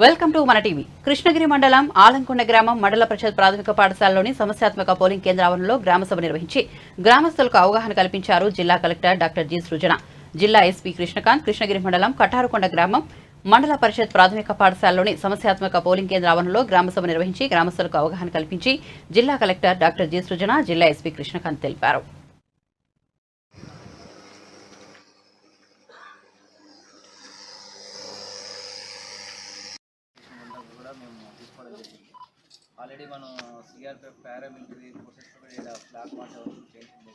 Welcome to మన TV. Krishnagiri మండలం ఆలంకొండ గ్రామం మండల పరిషత్ ప్రాథమిక పాఠశాలలోని సమస్యాత్మక పోలింగ్ కేంద్ర ఆవరణలో గ్రామసభ నిర్వహించి గ్రామస్తులకు అవగాహన కల్పించారు జిల్లా కలెక్టర్ డాక్టర్ జి సృజన. జిల్లా ఎస్పీ కృష్ణకాంత్ కృష్ణగిరి మండలం కటారుకొండ గ్రామం మండల పరిషత్ ప్రాథమిక పాఠశాలలోని సమస్యాత్మక పోలింగ్ కేంద్ర ఆవరణలో గ్రామసభ నిర్వహించి గ్రామస్తులకు అవగాహన కల్పించి జిల్లా కలెక్టర్ డాక్టర్ జి సృజన, జిల్లా ఎస్పీ కృష్ణకాంత్ తెలిపారు. ఆల్రెడీ మనం సిఆర్పిఎఫ్ పారామిలిటరీ ఫోర్సెస్ కూడా ఫ్లాగ్ మార్చ్ చేయించింది.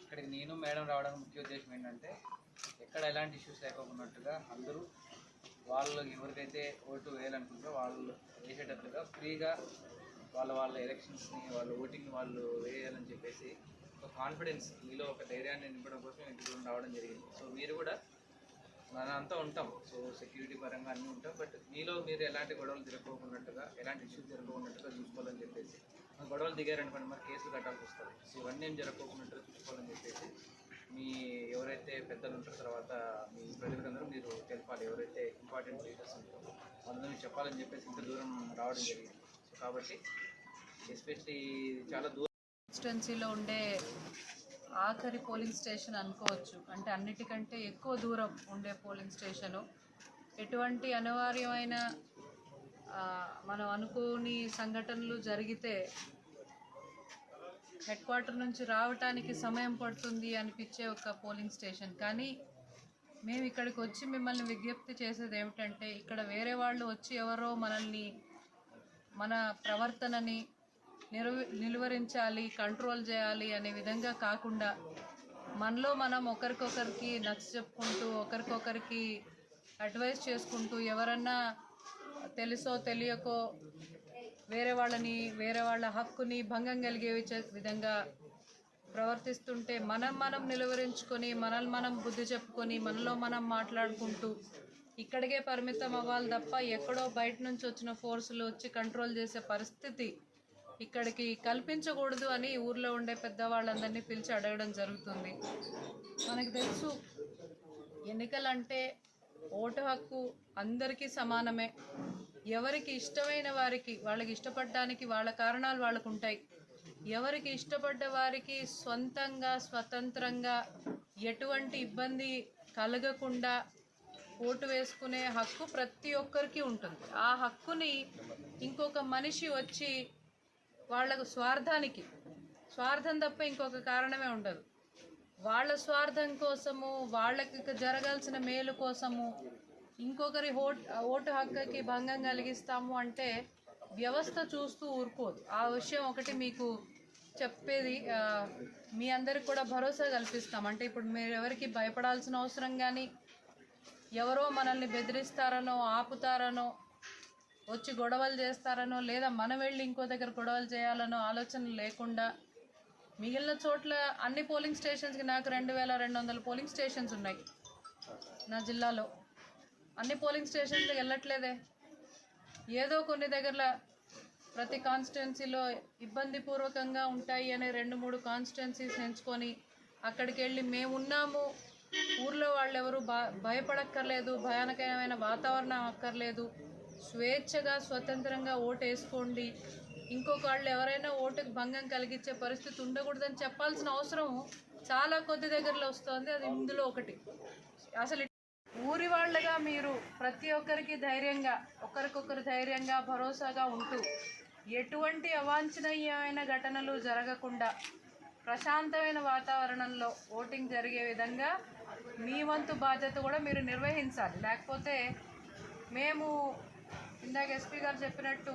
ఇక్కడికి నేను మేడం రావడానికి ముఖ్య ఉద్దేశం ఏంటంటే ఎక్కడ ఎలాంటి ఇష్యూస్ లేకపోతున్నట్టుగా అందరూ వాళ్ళు ఎవరికైతే ఓటు వేయాలనుకుంటారో వాళ్ళు వేసేటట్లుగా ఫ్రీగా వాళ్ళ ఎలక్షన్స్ని వాళ్ళ ఓటింగ్ వాళ్ళు వేయాలని చెప్పేసి ఒక కాన్ఫిడెన్స్ మీలో ఒక ధైర్యాన్ని నింపడం కోసం ఇంటికి రావడం జరిగింది. సో మీరు కూడా మనంతా ఉంటాం, సో సెక్యూరిటీ పరంగా అన్నీ ఉంటాం, బట్ మీలో మీరు ఎలాంటి గొడవలు జరగకపోకున్నట్టుగా ఎలాంటి ఇష్యూస్ జరగకున్నట్టుగా చూసుకోవాలని చెప్పేసి గొడవలు దిగారనుకోండి మరి కేసులు కట్టాల్సి వస్తుంది. సో ఇవన్నీ ఏం జరగకపోకున్నట్టుగా చూసుకోవాలని చెప్పేసి మీ ఎవరైతే పెద్దలు ఉంటారో తర్వాత మీ ప్రజలందరూ మీరు తెలపాలి, ఎవరైతే ఇంపార్టెంట్ లీడర్స్ ఉంటారో వాళ్ళందరూ చెప్పాలని చెప్పేసి ఇంత దూరం రావడం జరిగింది. సో కాబట్టి ఎస్పెషలీ చాలా దూరం కాన్స్టిట్యున్సీలో ఉండే ఆఖరి పోలింగ్ స్టేషన్ అనుకోవచ్చు. అంటే అన్నిటికంటే ఎక్కువ దూరం ఉండే పోలింగ్ స్టేషను. ఎటువంటి అనివార్యమైన మనం అనుకోని సంఘటనలు జరిగితే హెడ్ క్వార్టర్ నుంచి రావటానికి సమయం పడుతుంది అనిపించే ఒక పోలింగ్ స్టేషన్. కానీ మేము ఇక్కడికి వచ్చి మిమ్మల్ని విజ్ఞప్తి చేసేది ఏమిటంటే ఇక్కడ వేరే వాళ్ళు వచ్చి ఎవరో మనల్ని మన ప్రవర్తనని నిలువరించాలి, కంట్రోల్ చేయాలి అనే విధంగా కాకుండా మనలో మనం ఒకరికొకరికి నచ్చ చెప్పుకుంటూ ఒకరికొకరికి అడ్వైస్ చేసుకుంటూ ఎవరన్నా తెలుసో తెలియకో వేరే వాళ్ళ హక్కుని భంగం కలిగే విధంగా ప్రవర్తిస్తుంటే మనం నిలువరించుకొని మనల్ని మనం బుద్ధి చెప్పుకొని మనలో మనం మాట్లాడుకుంటూ ఇక్కడికే పరిమితం అవ్వాలి తప్ప ఎక్కడో బయట నుంచి వచ్చిన ఫోర్సులు వచ్చి కంట్రోల్ చేసే పరిస్థితి ఇక్కడికి కల్పించకూడదు అని ఊర్లో ఉండే పెద్దవాళ్ళందరినీ పిలిచి అడగడం జరుగుతుంది. మనకు తెలుసు ఎన్నికలంటే ఓటు హక్కు అందరికీ సమానమే. ఎవరికి ఇష్టమైన వారికి వాళ్ళకి ఇష్టపడడానికి వాళ్ళ కారణాలు వాళ్ళకు ఉంటాయి. ఎవరికి ఇష్టపడ్డ వారికి సొంతంగా స్వతంత్రంగా ఎటువంటి ఇబ్బంది కలగకుండా ఓటు వేసుకునే హక్కు ప్రతి ఒక్కరికి ఉంటుంది. ఆ హక్కుని ఇంకొక మనిషి వచ్చి వాళ్ళకు స్వార్థం తప్ప ఇంకొక కారణమే ఉండదు. వాళ్ళ స్వార్థం కోసము వాళ్ళకి జరగాల్సిన మేలు కోసము ఇంకొకరి ఓటు హక్కుకి భంగం కలిగిస్తాము అంటే వ్యవస్థ చూస్తూ ఊరుకోదు. ఆ విషయం ఒకటి మీకు చెప్పేది మీ అందరికి కూడా భరోసా కల్పిస్తాం. అంటే ఇప్పుడు మీరు ఎవరికి భయపడాల్సిన అవసరం కానీ ఎవరో మనల్ని బెదిరిస్తారనో ఆపుతారనో వచ్చి గొడవలు చేస్తారనో లేదా మనం వెళ్ళి ఇంకో దగ్గర గొడవలు చేయాలనో ఆలోచన లేకుండా మిగిలిన చోట్ల అన్ని పోలింగ్ స్టేషన్స్కి నాకు 2200 పోలింగ్ స్టేషన్స్ ఉన్నాయి నా జిల్లాలో. అన్ని పోలింగ్ స్టేషన్లకు వెళ్ళట్లేదే. ఏదో కొన్ని దగ్గర ప్రతి కాన్స్టిట్యున్సీలో ఇబ్బందిపూర్వకంగా ఉంటాయి అనే 2-3 కాన్స్టిట్యున్సీస్ ఎంచుకొని అక్కడికి వెళ్ళి మేమున్నాము, ఊర్లో వాళ్ళు ఎవరు భయపడక్కర్లేదు, భయానకమైన వాతావరణం అక్కర్లేదు, స్వేచ్ఛగా స్వతంత్రంగా ఓటు వేసుకోండి, ఇంకొక వాళ్ళు ఎవరైనా ఓటుకు భంగం కలిగించే పరిస్థితి ఉండకూడదని చెప్పాల్సిన అవసరం చాలా కొద్ది దగ్గరలో వస్తుంది. అది ఇందులో ఒకటి. అసలు ఊరి వాళ్ళగా మీరు ప్రతి ఒక్కరికి ధైర్యంగా ఒకరికొకరు ధైర్యంగా భరోసాగా ఉంటూ ఎటువంటి అవాంఛనీయమైన ఘటనలు జరగకుండా ప్రశాంతమైన వాతావరణంలో ఓటింగ్ జరిగే విధంగా మీ వంతు బాధ్యత కూడా మీరు నిర్వహించాలి. లేకపోతే మేము ఇందాక ఎస్పీ గారు చెప్పినట్టు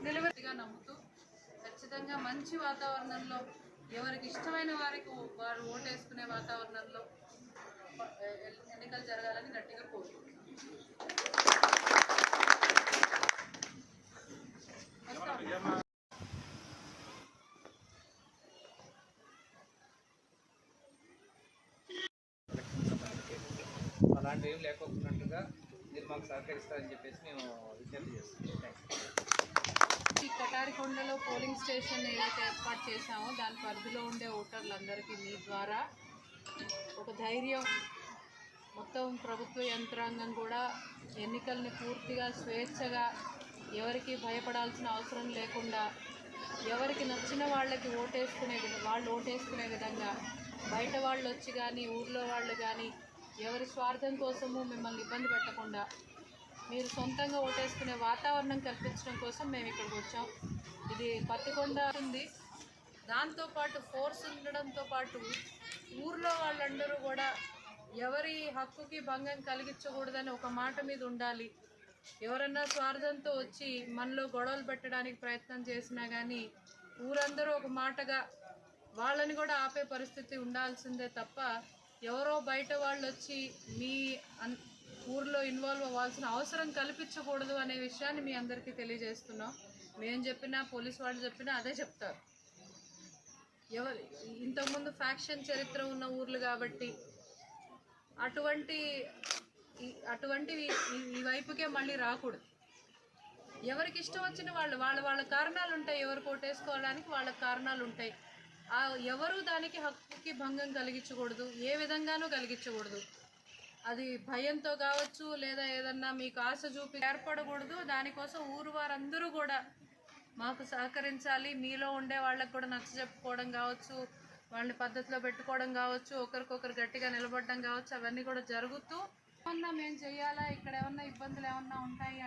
నిలబెట్టిగా నమ్ముతూ ఖచ్చితంగా మంచి వాతావరణంలో ఎవరికి ఇష్టమైన వారికి వారు ఓటేసుకునే వాతావరణంలో ఎన్నికలు జరగాలని గట్టిగా కోరుకుంటున్నాం. అలాంటివి ఏం లేకపోతున్నట్టుగా మీరు మాకు సహకరిస్తారని చెప్పేసి మేము విజ్ఞప్తి చేస్తున్నాం. ఈ కటారికొండలో పోలింగ్ స్టేషన్ ఏదైతే ఏర్పాటు చేశామో దాని పరిధిలో ఉండే ఓటర్లందరికీ మీ ద్వారా ఒక ధైర్యం మొత్తం ప్రభుత్వ యంత్రాంగం కూడా ఎన్నికల్ని పూర్తిగా స్వేచ్ఛగా, ఎవరికి భయపడాల్సిన అవసరం లేకుండా, ఎవరికి నచ్చిన వాళ్ళకి వాళ్ళు ఓటేసుకునే విధంగా, బయట వాళ్ళు వచ్చి కానీ ఊర్లో వాళ్ళు కానీ ఎవరి స్వార్థం కోసము మిమ్మల్ని ఇబ్బంది పెట్టకుండా మీరు సొంతంగా ఓటేసుకునే వాతావరణం కల్పించడం కోసం మేము ఇక్కడికి వచ్చాం. ఇది పత్తికొండ ఉంది. దాంతోపాటు ఫోర్స్ ఉండడంతో పాటు ఊర్లో వాళ్ళందరూ కూడా ఎవరి హక్కుకి భంగం కలిగించకూడదని ఒక మాట మీద ఉండాలి. ఎవరన్నా స్వార్థంతో వచ్చి మనలో గొడవలు పెట్టడానికి ప్రయత్నం చేసినా కానీ ఊరందరూ ఒక మాటగా వాళ్ళని కూడా ఆపే పరిస్థితి ఉండాల్సిందే తప్ప ఎవరో బయట వాళ్ళు వచ్చి మీ ఊర్లో ఇన్వాల్వ్ అవ్వాల్సిన అవసరం కల్పించకూడదు అనే విషయాన్ని మీ అందరికీ తెలియజేస్తున్నాం. మేము చెప్పినా పోలీసు వాళ్ళు చెప్పినా అదే చెప్తారు. ఇంతకుముందు ఫ్యాక్షన్ చరిత్ర ఉన్న ఊర్లు కాబట్టి అటువంటివి ఈ వైపుకే మళ్ళీ రాకూడదు. ఎవరికి ఇష్టం వచ్చిన వాళ్ళ కారణాలు ఉంటాయి. ఎవరు కోటేసుకోవడానికి వాళ్ళ కారణాలు ఉంటాయి. ఎవరు దానికి హక్కుకి భంగం కలిగించకూడదు, ఏ విధంగానూ కలిగించకూడదు. అది భయంతో కావచ్చు లేదా ఏదన్నా మీకు ఆశ చూపి ఏర్పడకూడదు. దానికోసం ఊరు వారందరూ కూడా మాకు సహకరించాలి. మీలో ఉండే వాళ్ళకి కూడా నచ్చ చెప్పుకోవడం కావచ్చు, వాళ్ళని పద్ధతిలో పెట్టుకోవడం కావచ్చు, ఒకరికొకరు గట్టిగా నిలబడడం కావచ్చు, అవన్నీ కూడా జరుగుతూ ఏమన్నా మేము చేయాలా, ఇక్కడ ఏమన్నా ఇబ్బందులు ఏమన్నా ఉంటాయి